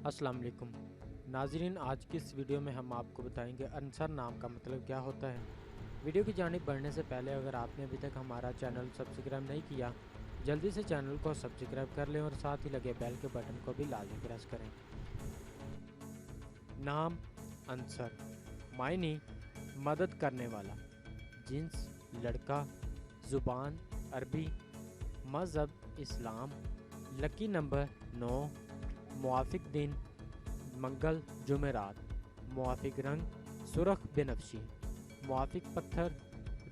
अस्सलाम वालेकुम नाज़रीन, आज की इस वीडियो में हम आपको बताएंगे अंसर नाम का मतलब क्या होता है। वीडियो की जानिब बढ़ने से पहले अगर आपने अभी तक हमारा चैनल सब्सक्राइब नहीं किया, जल्दी से चैनल को सब्सक्राइब कर लें और साथ ही लगे बेल के बटन को भी लाजमी प्रेस करें। नाम अंसर, मायने मदद करने वाला, जिन्स लड़का, ज़ुबान अरबी, मज़हब इस्लाम, लकी नंबर 9, मुआफिक दिन मंगल जुमेरात, मुआफिक रंग सुरख बेनफ्शी, मुआफिक पत्थर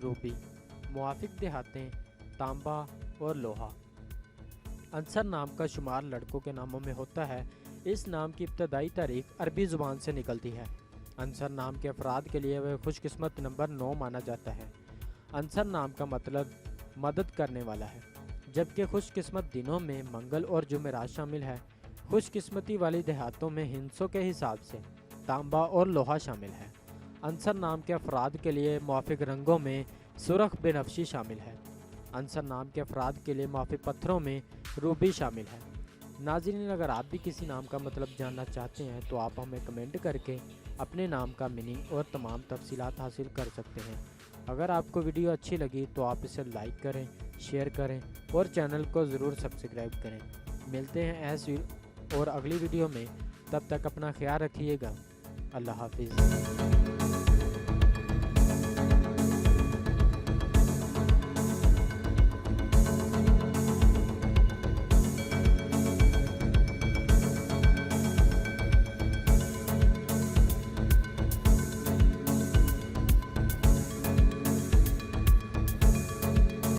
रूबी, मुआफिक देहातें तांबा और लोहा। अंसर नाम का शुमार लड़कों के नामों में होता है। इस नाम की इब्तदाई तारीख अरबी ज़ुबान से निकलती है। अंसर नाम के अफराद के लिए वह खुशकिस्मत नंबर 9 माना जाता है। अंसर नाम का मतलब मदद करने वाला है, जबकि खुशकिस्मत दिनों में मंगल और जुमेरात शामिल है। खुशकिस्मती वाली देहातों में हिंसों के हिसाब से तांबा और लोहा शामिल है। अंसर नाम के अफराद के लिए मुआफिक रंगों में सुरख बेनफ्शी शामिल है। अंसर नाम के अफराद के लिए मुआफिक पत्थरों में रूबी शामिल है। नाज़रीन, अगर आप भी किसी नाम का मतलब जानना चाहते हैं तो आप हमें कमेंट करके अपने नाम का मीनिंग और तमाम तफसीलात हासिल कर सकते हैं। अगर आपको वीडियो अच्छी लगी तो आप इसे लाइक करें, शेयर करें और चैनल को ज़रूर सब्सक्राइब करें। मिलते हैं ऐसी और अगली वीडियो में, तब तक अपना ख्याल रखिएगा। अल्लाह हाफिज़।